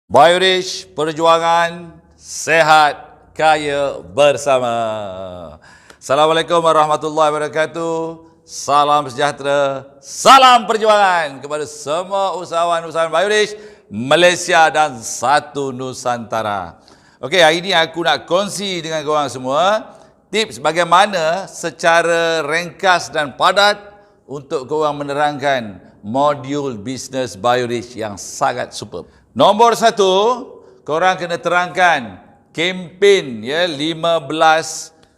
Biorich Perjuangan Sehat Kaya Bersama. Assalamualaikum warahmatullahi wabarakatuh. Salam sejahtera, salam perjuangan kepada semua usahawan-usahawan Biorich Malaysia dan satu Nusantara. Okey, hari ini aku nak kongsi dengan korang semua tips bagaimana secara ringkas dan padat untuk korang menerangkan modul bisnes Biorich yang sangat superb. Nombor 1, korang kena terangkan kempen 15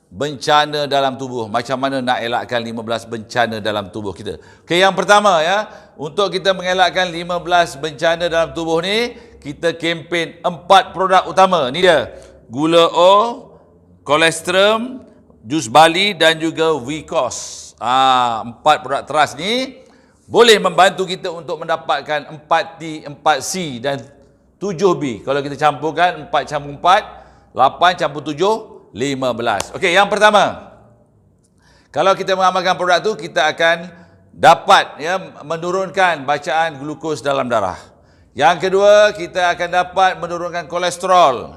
bencana dalam tubuh. Macam mana nak elakkan 15 bencana dalam tubuh kita. Okey, yang pertama untuk kita mengelakkan 15 bencana dalam tubuh ni, kita kempen 4 produk utama. Ni dia. Gula O, kolesterol, jus bali dan juga Vicos. 4 produk teras ni boleh membantu kita untuk mendapatkan 4T, 4C dan 7B. Kalau kita campurkan 4 campur 4, 8 campur 7, 15. Okey, yang pertama, kalau kita mengamalkan produk tu, kita akan dapat menurunkan bacaan glukos dalam darah. Yang kedua, kita akan dapat menurunkan kolesterol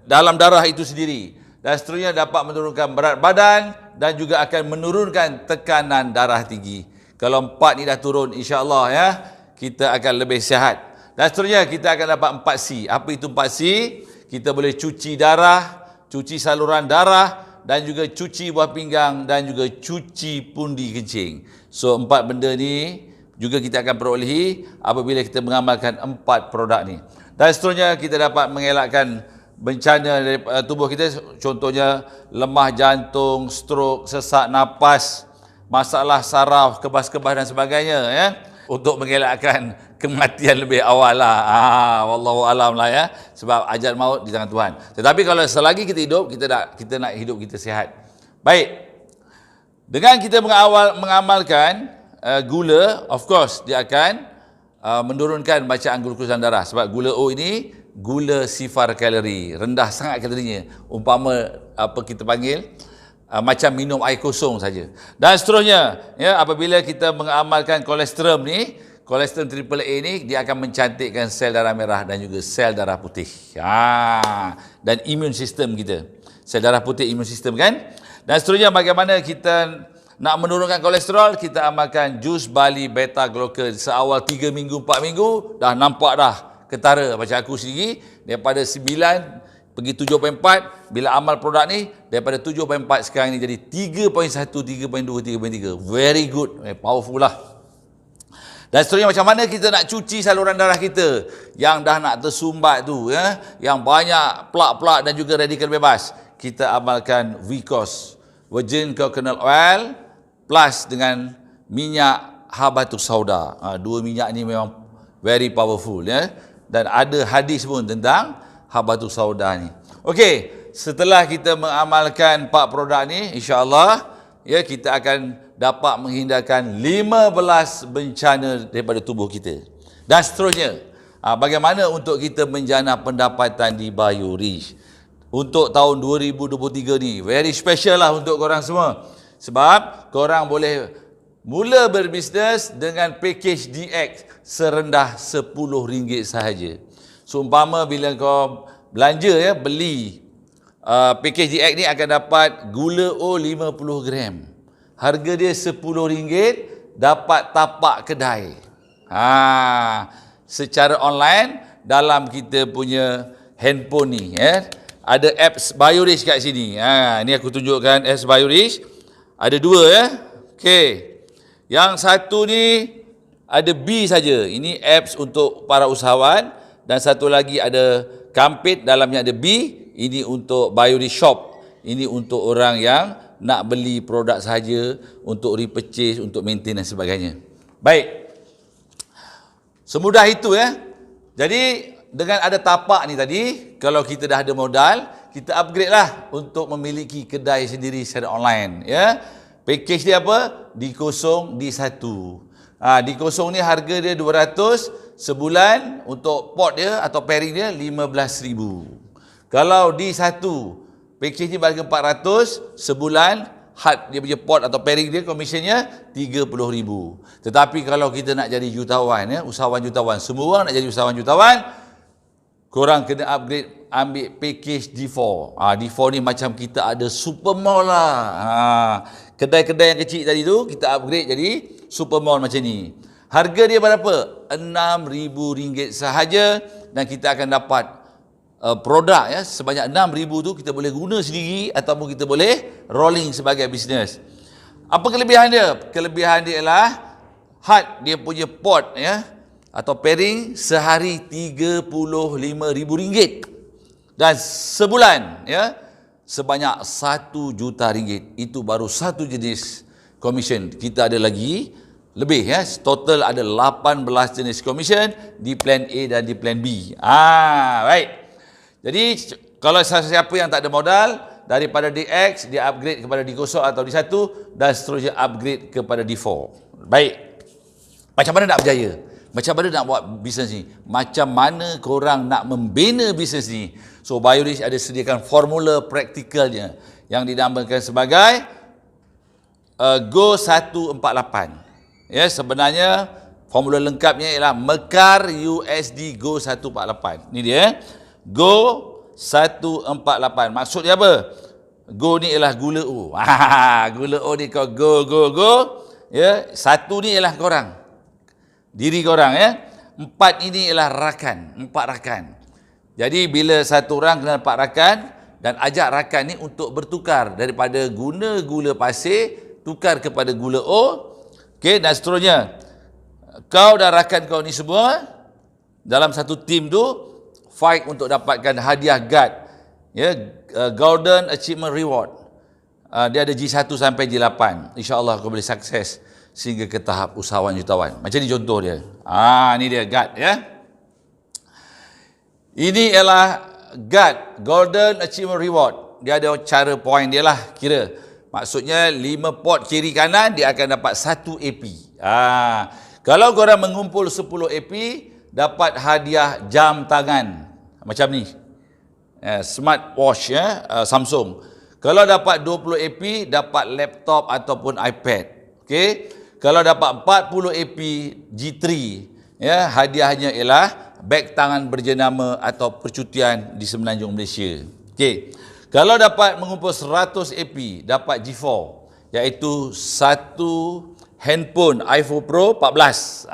dalam darah itu sendiri. Dan seterusnya dapat menurunkan berat badan dan juga akan menurunkan tekanan darah tinggi. Kalau 4 ni dah turun, insya-Allah kita akan lebih sihat. Dan seterusnya kita akan dapat 4C. Apa itu 4C? Kita boleh cuci darah, cuci saluran darah dan juga cuci buah pinggang dan juga cuci pundi kencing. So 4 benda ni juga kita akan perolehi apabila kita mengamalkan 4 produk ni. Dan seterusnya kita dapat mengelakkan bencana dari tubuh kita, contohnya lemah jantung, strok, sesak nafas, masalah saraf, kebas-kebas dan sebagainya untuk mengelakkan kematian lebih awal lah. Wallahu alam lah sebab ajal maut di tangan Tuhan. Tetapi kalau selagi kita hidup, kita nak hidup kita sihat. Baik. Dengan kita mengamalkan gula, of course dia akan menurunkan bacaan glukos dalam darah, sebab gula O ini gula sifar kalori, rendah sangat kalorinya. Umpama apa kita panggil macam minum air kosong saja. Dan seterusnya, apabila kita mengamalkan kolesterol ni, kolesterol AAA ni, dia akan mencantikkan sel darah merah dan juga sel darah putih. Dan imun sistem kita. Sel darah putih, imun sistem kan? Dan seterusnya, bagaimana kita nak menurunkan kolesterol, kita amalkan jus bali beta glucan. Seawal 3 minggu, 4 minggu, dah nampak dah ketara. Macam aku sendiri, daripada 9 pergi 7.4, bila amal produk ni, daripada 7.4 sekarang ni jadi 3.1, 3.2, 3.3. Very good, powerful lah. Dan seterusnya, macam mana kita nak cuci saluran darah kita yang dah nak tersumbat tu, yang banyak plak-plak dan juga radikal bebas. Kita amalkan Vicos, virgin coconut oil plus dengan minyak habatus sauda. Dua minyak ni memang very powerful dan ada hadis pun tentang habatus sauda ni. Okey, setelah kita mengamalkan 4 produk ni, insya-Allah kita akan dapat menghindarkan 15 bencana daripada tubuh kita. Dan seterusnya, bagaimana untuk kita menjana pendapatan di Biorich untuk tahun 2023 ni? Very special lah untuk korang semua. Sebab korang boleh mula berbisnes dengan package DX serendah RM10 sahaja. Seumpama bila kau belanja beli package DX ni, akan dapat gula O 50 gram. Harga dia RM10, dapat tapak kedai. Secara online dalam kita punya handphone ni ada apps Biorich kat sini. Ni aku tunjukkan apps Biorich. Ada 2 Okey. Yang satu ni ada B saja. Ini apps untuk para usahawan. Dan satu lagi ada Kampit, dalamnya ada B. Ini untuk Biorich Shop. Ini untuk orang yang nak beli produk sahaja, untuk repurchase, untuk maintain dan sebagainya. Baik. Semudah itu Jadi dengan ada tapak ni tadi, kalau kita dah ada modal, kita upgrade lah untuk memiliki kedai sendiri secara online. Package dia apa? D0, D1. D0 ni harga dia 200 sebulan, untuk pot dia atau pairing dia 15,000. Kalau D1, package ni harga 400 sebulan, had dia punya pot atau pairing dia, komisionnya 30,000. Tetapi kalau kita nak jadi jutawan, usahawan jutawan, semua orang nak jadi usahawan jutawan, korang kena upgrade, ambil package D4. D4 ni macam kita ada super mall lah. Kedai-kedai yang kecil tadi tu kita upgrade jadi super mall macam ni. Harga dia berapa? RM6,000 sahaja, dan kita akan dapat produk ya sebanyak 6,000 tu kita boleh guna sendiri ataupun kita boleh rolling sebagai bisnes. Apa kelebihan dia? Kelebihan dia ialah hard dia punya port ya atau pairing sehari RM35,000 dan sebulan ya sebanyak RM1 juta. Itu baru satu jenis commission. Kita ada lagi lebih ya. Total ada 18 jenis commission di plan A dan di plan B. Baik. Jadi kalau siapa yang tak ada modal, daripada DX dia upgrade kepada D0 atau D1 dan seterusnya upgrade kepada D4. Baik. Macam mana nak berjaya? Macam mana nak buat bisnes ni? Macam mana korang nak membina bisnes ni? So BioRich ada sediakan formula praktikalnya yang dinamakan sebagai Go 148. Ya, sebenarnya formula lengkapnya ialah Mekar USD Go 148. Ni dia. Go 148. Maksud dia apa? Go ni ialah gula O. Gula O ni kau go. Ya, satu ni ialah korang. Diri korang ya. 4 ini ialah rakan, 4 rakan. Jadi bila satu orang kena 4 rakan dan ajak rakan ni untuk bertukar daripada guna gula pasir tukar kepada gula O. Okey, dan seterusnya. Kau dan rakan kau ni semua dalam satu tim tu fight untuk dapatkan hadiah GAD. Ya, Golden Achievement Reward. Dia ada G1 sampai G8. InsyaAllah kau boleh sukses sehingga ke tahap usahawan jutawan. Macam ni contoh dia. Ni dia GAD ya. Ini ialah GAD, Golden Achievement Reward. Dia ada cara point dia lah kira. Maksudnya 5 pot kiri kanan dia akan dapat 1 AP. Kalau korang mengumpul 10 AP dapat hadiah jam tangan macam ni. Smartwatch ya, Samsung. Kalau dapat 20 AP dapat laptop ataupun iPad. Okey. Kalau dapat 40 AP G3 ya, hadiahnya ialah beg tangan berjenama atau percutian di Semenanjung Malaysia. Okey. Kalau dapat mengumpul 100 AP, dapat G4, iaitu satu handphone iPhone Pro 14.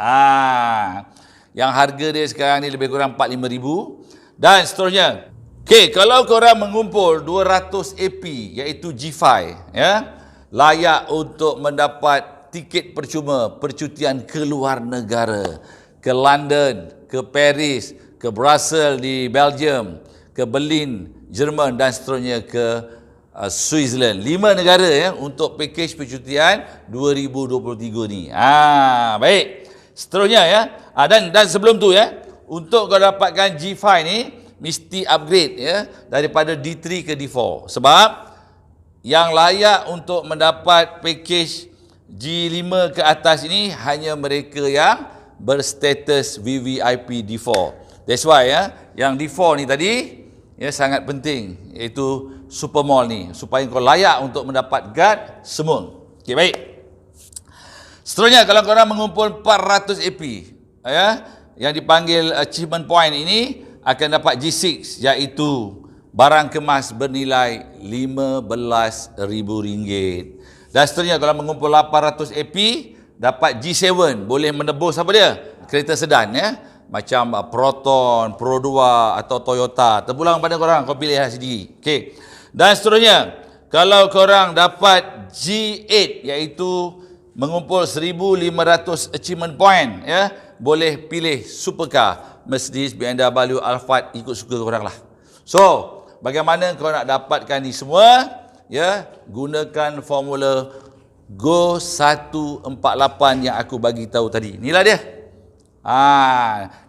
Yang harga dia sekarang ni lebih kurang 45,000 dan seterusnya. Okey, kalau korang mengumpul 200 AP, iaitu G5, ya, layak untuk mendapat tiket percuma percutian ke luar negara, ke London, ke Paris, ke Brussels di Belgium, ke Berlin, Jerman dan seterusnya ke Switzerland. 5 negara ya untuk package percutian 2023 ni. Baik. Seterusnya ya. Dan sebelum tu ya, untuk kau dapatkan G5 ni mesti upgrade ya daripada D3 ke D4. Sebab yang layak untuk mendapat package G5 ke atas ini hanya mereka yang berstatus VVIP D4. That's why ya, yang D4 ni tadi ya sangat penting, iaitu super mall ni supaya kau layak untuk mendapat guard semua. Okey, baik. Seterusnya kalau korang mengumpul 400 AP ya yang dipanggil achievement point ini akan dapat G6, iaitu barang kemas bernilai RM15,000. Dan seterusnya kalau mengumpul 800 AP dapat G7, boleh menebus apa dia? Kereta sedan ya. Macam Proton, Pro 2 atau Toyota. Terpulang pada korang, kau pilih sendiri. Okey. Dan seterusnya, kalau korang dapat G8 iaitu mengumpul 1,500 achievement point ya, boleh pilih supercar, Mercedes, BMW, Alphard, ikut suka korang lah. So, bagaimana kau nak dapatkan ni semua? Ya, gunakan formula Go 148 yang aku bagi tahu tadi. Inilah dia.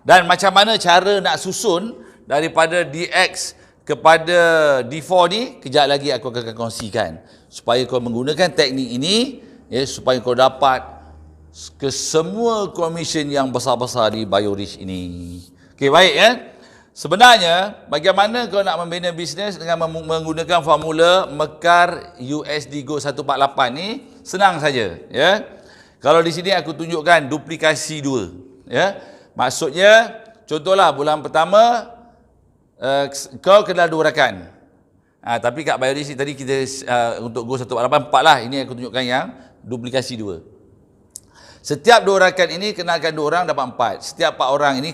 Dan macam mana cara nak susun daripada DX kepada D4 ni, kejap lagi aku akan kongsikan supaya kau menggunakan teknik ini ya, supaya kau dapat ke semua komisen yang besar-besar di BioRich ini. Okey, baik ya. Sebenarnya bagaimana kau nak membina bisnes dengan menggunakan formula Mekar USD Go 148 ni senang saja ya. Kalau di sini aku tunjukkan duplikasi 2. Ya, maksudnya contohlah bulan pertama kau kena 2 rakan. Tapi kat biology tadi kita untuk go 1/8 4 lah. Ini aku tunjukkan yang duplikasi 2. Setiap 2 rakan ini kenalkan 2 orang dapat 4. Setiap 4 orang ini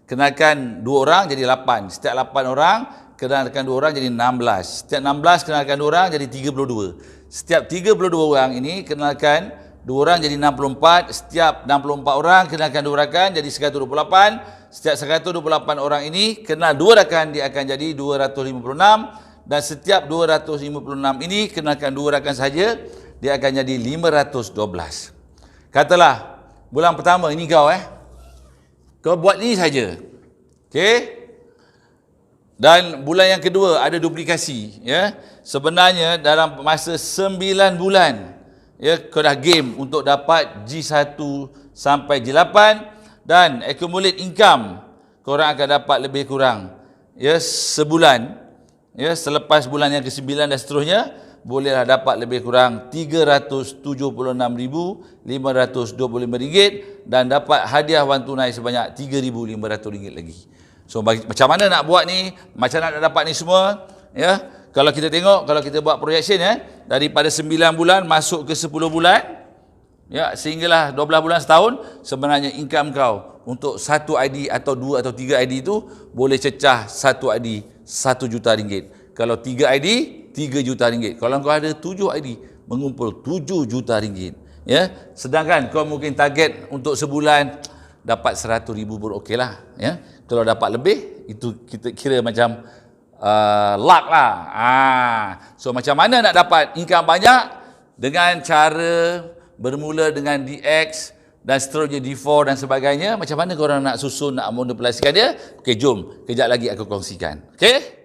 kenalkan 2 orang jadi 8. Setiap 8 orang kenalkan 2 orang jadi 16. Setiap 16 kenalkan 2 orang jadi 32. Setiap 32 orang ini kenalkan 2 orang jadi 64. Setiap 64 orang kenalkan 2 rakan jadi 128. Setiap 128 orang ini kenal 2 rakan, dia akan jadi 256. Dan setiap 256 ini kenalkan 2 rakan saja, dia akan jadi 512. Katalah bulan pertama ini kau kau buat ni saja. Okey? Dan bulan yang kedua ada duplikasi, ya. Sebenarnya dalam masa 9 bulan, ya, kau dah game untuk dapat G1 sampai G8 dan accumulate income korang akan dapat lebih kurang, ya, sebulan, ya, selepas bulan yang ke-9 dan seterusnya bolehlah dapat lebih kurang RM376,525 dan dapat hadiah wang tunai sebanyak RM3,500 lagi. So macam mana nak buat ni, macam mana nak dapat ni semua, ya. Kalau kita tengok, kalau kita buat projection, daripada 9 bulan masuk ke 10 bulan, ya, sehinggalah 12 bulan setahun, sebenarnya income kau untuk 1 ID atau 2 atau 3 ID itu boleh cecah 1 ID RM1 juta. Kalau 3 ID, RM3 juta. Kalau kau ada 7 ID, mengumpul RM7 juta. Ya, sedangkan kau mungkin target untuk sebulan dapat RM100,000 pun okey lah. Ya, kalau dapat lebih, itu kita kira macam luck lah. So macam mana nak dapat income banyak? Dengan cara bermula dengan DX dan seterusnya D4 dan sebagainya. Macam mana korang nak susun, nak manipulasikan dia? Okey, jom. Kejap lagi aku kongsikan. Okey?